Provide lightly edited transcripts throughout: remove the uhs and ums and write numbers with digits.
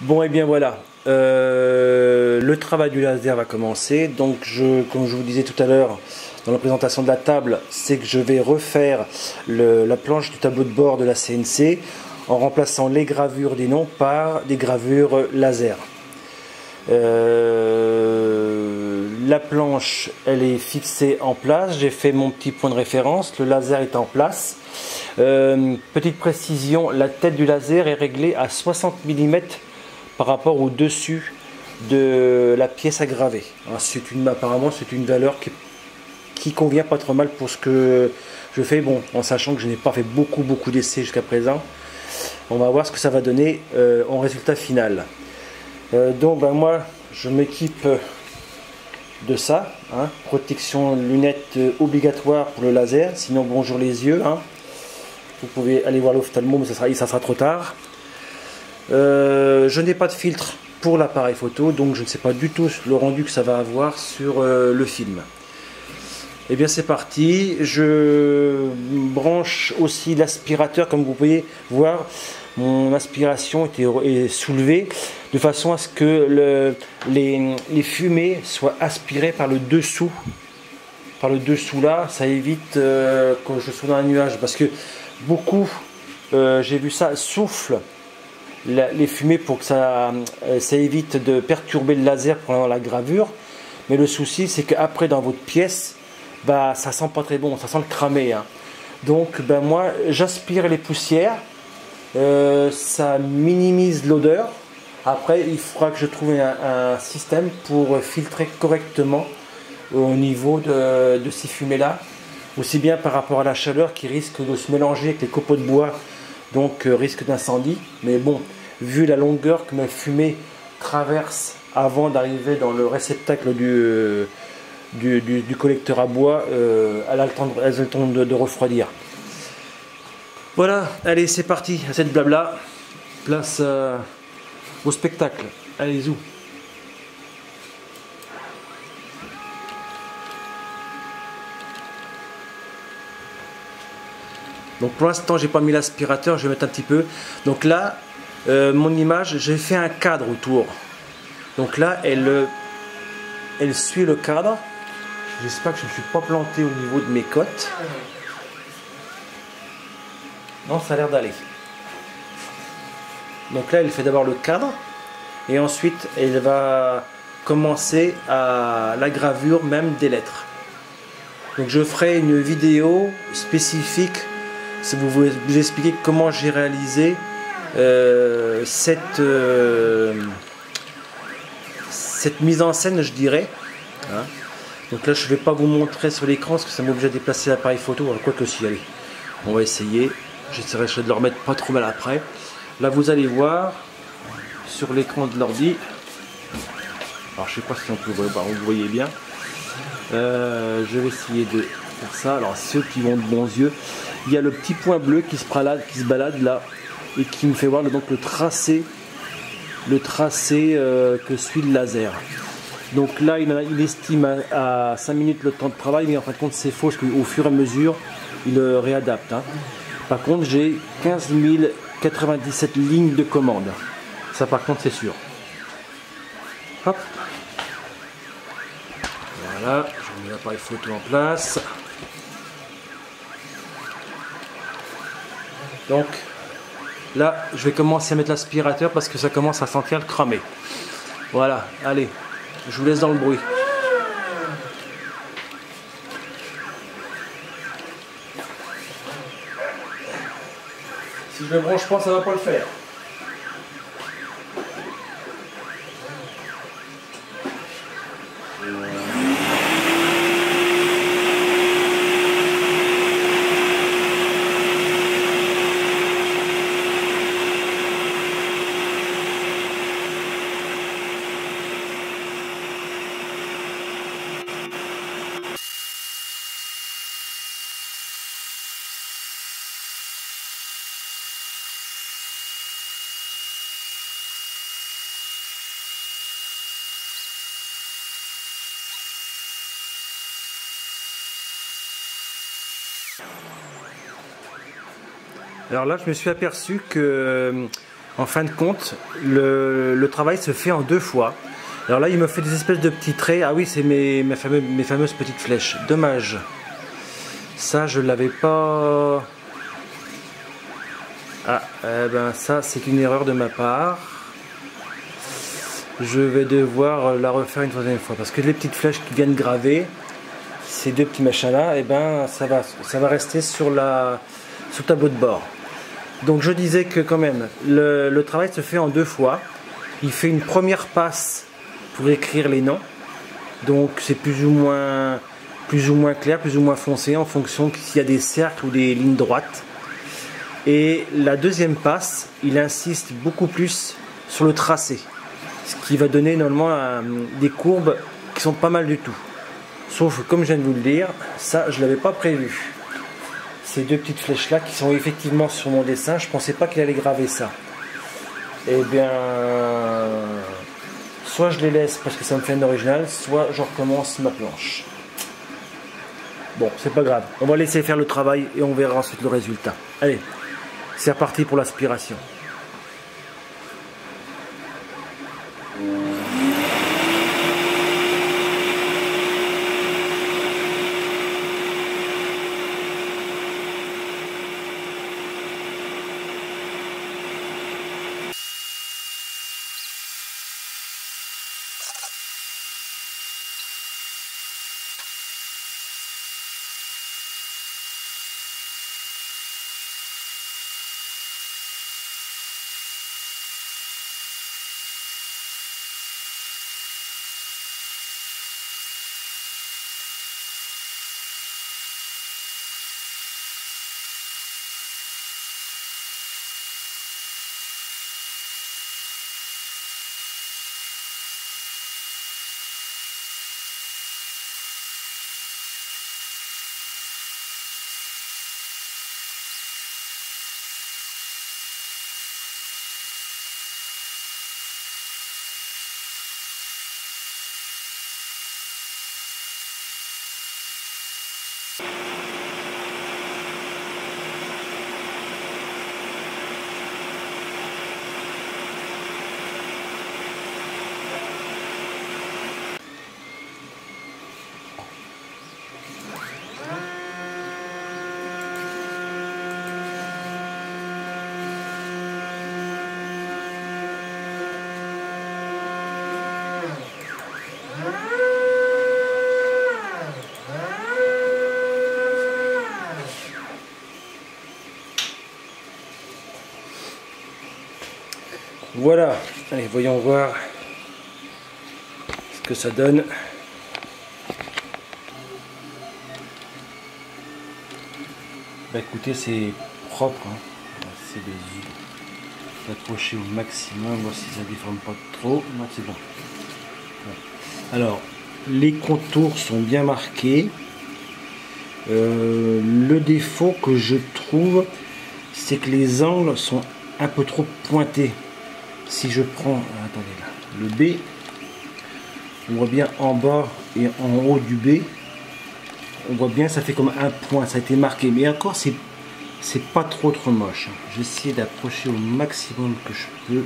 Bon et bien voilà, le travail du laser va commencer. Donc comme je vous disais tout à l'heure dans la présentation de la table, c'est que je vais refaire la planche du tableau de bord de la CNC en remplaçant les gravures des noms par des gravures laser. La planche elle est fixée en place, j'ai fait mon petit point de référence, le laser est en place. Petite précision, la tête du laser est réglée à 60 mm par rapport au dessus de la pièce à graver. Apparemment c'est une valeur qui convient pas trop mal pour ce que je fais, bon, en sachant que je n'ai pas fait beaucoup d'essais jusqu'à présent. On va voir ce que ça va donner en résultat final. Donc moi je m'équipe de ça, hein. Protection lunettes obligatoire pour le laser, sinon bonjour les yeux, hein. Vous pouvez aller voir l'ophtalmo, mais ça sera trop tard. Je n'ai pas de filtre pour l'appareil photo, donc je ne sais pas du tout le rendu que ça va avoir sur le film. Et bien c'est parti, je branche aussi l'aspirateur. Comme vous pouvez voir, mon aspiration est soulevée de façon à ce que les fumées soient aspirées par le dessous. Par le dessous là, ça évite que je sois dans un nuage, parce que beaucoup, j'ai vu ça, souffle les fumées pour que ça évite de perturber le laser pendant la gravure. Mais le souci c'est qu'après dans votre pièce, bah, ça sent pas très bon, ça sent le cramé, hein. Donc moi j'aspire les poussières, ça minimise l'odeur. Après il faudra que je trouve un système pour filtrer correctement au niveau de ces fumées là, aussi bien par rapport à la chaleur qui risque de se mélanger avec les copeaux de bois, donc risque d'incendie. Mais bon, vu la longueur que ma fumée traverse avant d'arriver dans le réceptacle du collecteur à bois, elle a le temps de refroidir. Voilà, allez c'est parti, à cette blabla, place au spectacle. Allez zou. Donc pour l'instant j'ai pas mis l'aspirateur, je vais mettre un petit peu. Donc là mon image, j'ai fait un cadre autour. Donc là elle suit le cadre. J'espère que je ne me suis pas planté au niveau de mes côtes. Non, ça a l'air d'aller. Donc là elle fait d'abord le cadre et ensuite elle va commencer à la gravure même des lettres. Donc je ferai une vidéo spécifique si vous voulez vous expliquer comment j'ai réalisé cette mise en scène, je dirais, hein. Donc là je ne vais pas vous montrer sur l'écran parce que ça m'oblige à déplacer l'appareil photo. Alors, quoi que si, allez, on va essayer. J'essaierai de le remettre pas trop mal après. Là vous allez voir sur l'écran de l'ordi. Alors je sais pas si on peut voir, vous voyez bien. Je vais essayer de faire ça. Alors ceux qui vont de bons yeux, il y a le petit point bleu qui se balade là et qui me fait voir donc le tracé que suit le laser. Donc là il estime à 5 minutes le temps de travail, mais en fin de compte c'est faux parce qu'au fur et à mesure il réadapte, hein. Par contre j'ai 15 097 lignes de commande, ça par contre c'est sûr. Hop. Voilà, je mets l'appareil photo en place. Donc là je vais commencer à mettre l'aspirateur parce que ça commence à sentir le cramé. Voilà, allez, je vous laisse dans le bruit. Si je le branche pas, ça va pas le faire. Alors là, je me suis aperçu que En fin de compte, le travail se fait en 2 fois. Alors là, il me fait des espèces de petits traits. Ah oui, c'est mes fameuses petites flèches. Dommage. Ça, je l'avais pas... Ah, ben ça, c'est une erreur de ma part. Je vais devoir la refaire une troisième fois. Parce que les petites flèches qui viennent graver, ces 2 petits machins là, et ben ça va rester sur le tableau de bord. Donc je disais que quand même, le travail se fait en 2 fois. Il fait une première passe pour écrire les noms. Donc c'est plus ou moins clair, plus ou moins foncé en fonction s'il y a des cercles ou des lignes droites. Et la deuxième passe, il insiste beaucoup plus sur le tracé. Ce qui va donner normalement des courbes qui sont pas mal du tout. Sauf que, comme je viens de vous le dire, ça je l'avais pas prévu. Ces 2 petites flèches là qui sont effectivement sur mon dessin, je pensais pas qu'il allait graver ça. Et bien, soit je les laisse parce que ça me fait un original, soit je recommence ma planche. Bon, c'est pas grave, on va laisser faire le travail et on verra ensuite le résultat. Allez, c'est reparti pour l'aspiration. Voilà, allez, voyons voir ce que ça donne. Bah écoutez, c'est propre, hein. C'est d'approcher au maximum, voir si ça ne déforme pas trop. Non, c'est bon. Alors, les contours sont bien marqués. Le défaut que je trouve, c'est que les angles sont un peu trop pointés. Si je prends, attendez là, le B, on voit bien en bas et en haut du B, on voit bien ça fait comme un point, ça a été marqué, mais encore c'est pas trop moche. J'essaie d'approcher au maximum que je peux.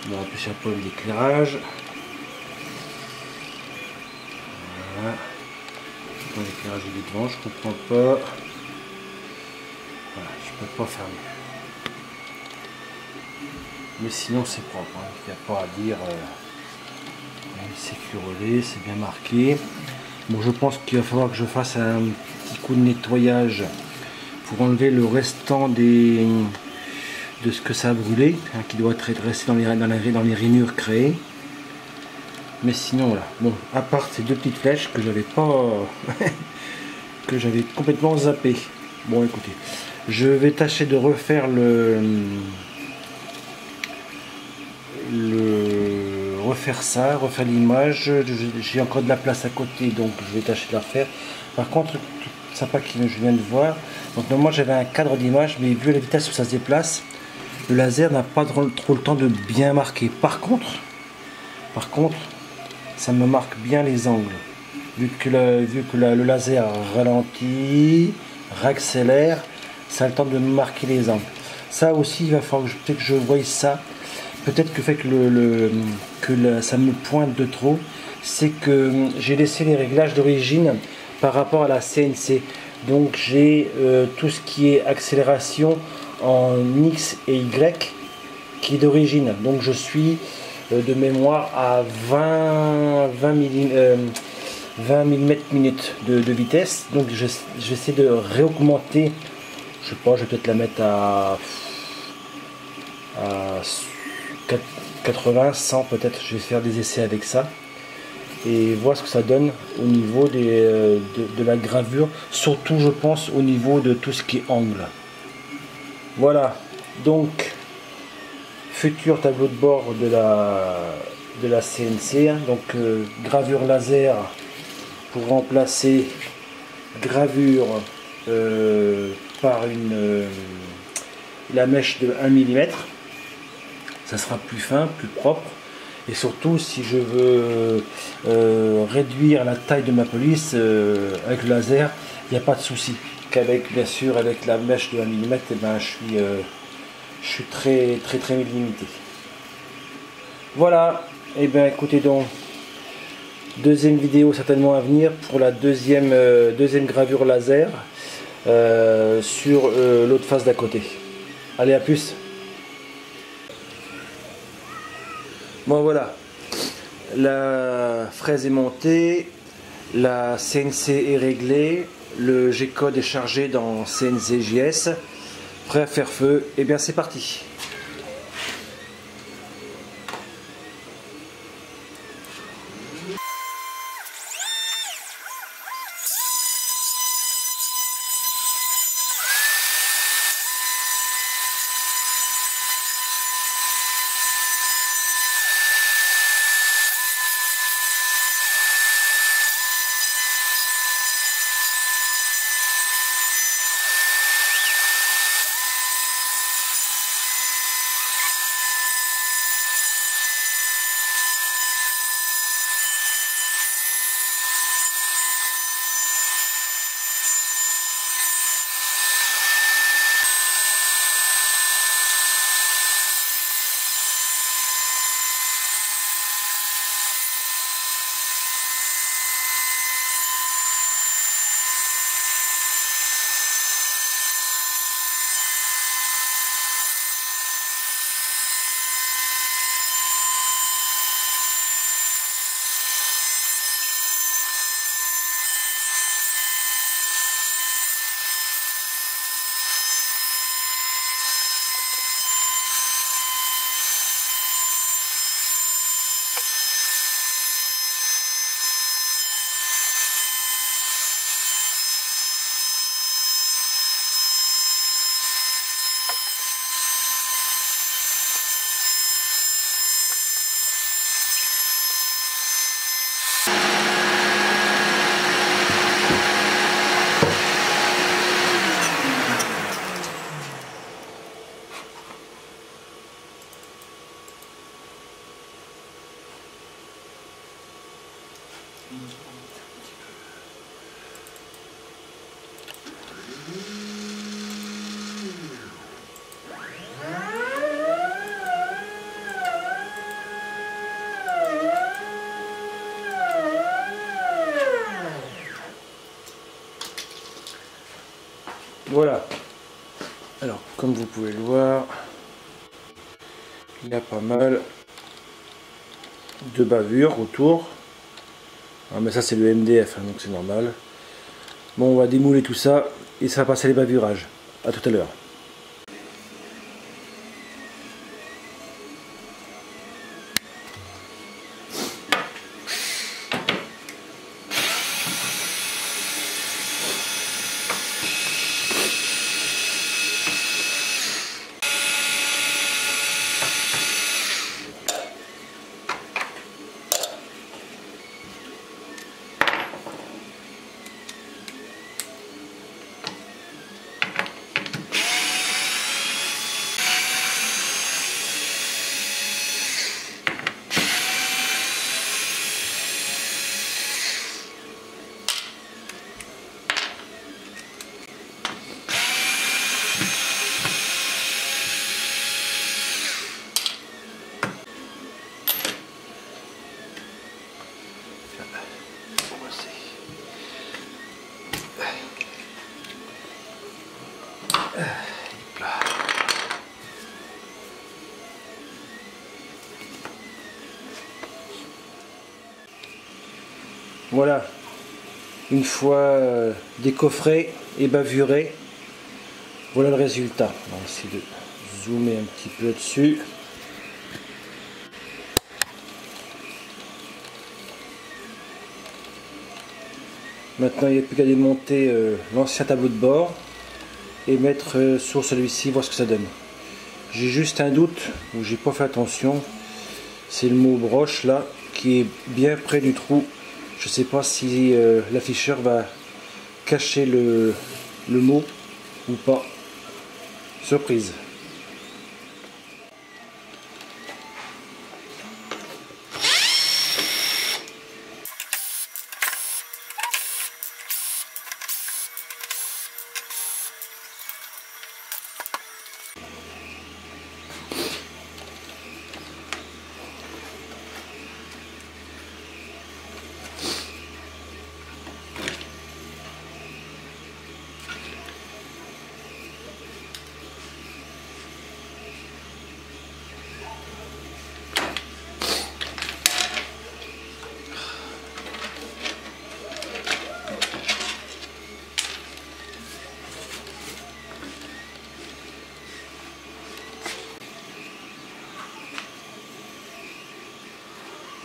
Bon, en plus il y a pas d'éclairage. Voilà. L'éclairage est devant, je comprends pas. Voilà, je peux pas faire mieux. Mais sinon c'est propre, hein. Il n'y a pas à dire. C'est curelé, c'est bien marqué. Bon, je pense qu'il va falloir que je fasse un petit coup de nettoyage pour enlever le restant de ce que ça a brûlé, hein, qui doit être resté dans les rainures créées. Mais sinon voilà. Bon, à part ces 2 petites flèches que j'avais pas que j'avais complètement zappé. Bon, écoutez, je vais tâcher de refaire refaire l'image. J'ai encore de la place à côté, donc je vais tâcher de la refaire. Par contre, tout sympa que je viens de voir, donc normalement j'avais un cadre d'image, mais vu la vitesse où ça se déplace, le laser n'a pas trop le temps de bien marquer. Par contre ça me marque bien les angles, vu que le laser ralentit, réaccélère, ça a le temps de me marquer les angles. Ça aussi, il va falloir peut-être que je voie ça. Peut-être que fait que ça me pointe de trop, c'est que j'ai laissé les réglages d'origine par rapport à la CNC. Donc j'ai tout ce qui est accélération en X et Y qui est d'origine. Donc je suis de mémoire à 20 mm minute de vitesse. Donc j'essaie de réaugmenter. Je sais pas, je vais peut-être la mettre à 80, 100 peut-être. Je vais faire des essais avec ça et voir ce que ça donne au niveau de la gravure, surtout je pense au niveau de tout ce qui est angle. Voilà, donc futur tableau de bord de la CNC, hein. Donc gravure laser pour remplacer gravure par la mèche de 1 mm. Ça sera plus fin, plus propre. Et surtout, si je veux réduire la taille de ma police avec le laser, il n'y a pas de souci. Qu'avec, bien sûr, avec la mèche de 1 mm, eh ben, je suis très limité. Voilà. Et bien, écoutez donc, deuxième vidéo certainement à venir pour la deuxième gravure laser sur l'autre face d'à côté. Allez, à plus. Bon voilà, la fraise est montée, la CNC est réglée, le G-code est chargé dans CNC-JS, prêt à faire feu, et bien c'est parti. Voilà, alors comme vous pouvez le voir, il y a pas mal de bavures autour. Ah, mais ça c'est le MDF, hein, donc c'est normal. Bon, on va démouler tout ça et ça va passer les bavurages. À tout à l'heure. Voilà, une fois décoffré et bavuré, voilà le résultat. On va essayer de zoomer un petit peu dessus. Maintenant, il n'y a plus qu'à démonter l'ancien tableau de bord et mettre sur celui-ci, voir ce que ça donne. J'ai juste un doute où j'ai pas fait attention, c'est le mot broche là qui est bien près du trou. Je sais pas si l'afficheur va cacher le mot ou pas. Surprise.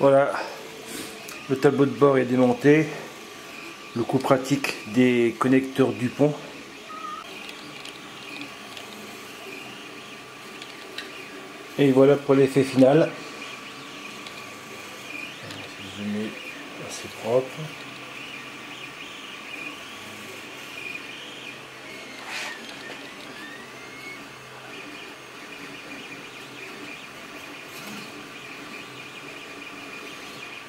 Voilà, le tableau de bord est démonté, le coup pratique des connecteurs Dupont. Et voilà pour l'effet final. Zoomer assez propre.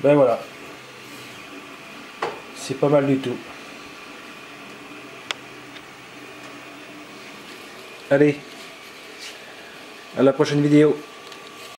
Ben voilà, c'est pas mal du tout. Allez, à la prochaine vidéo.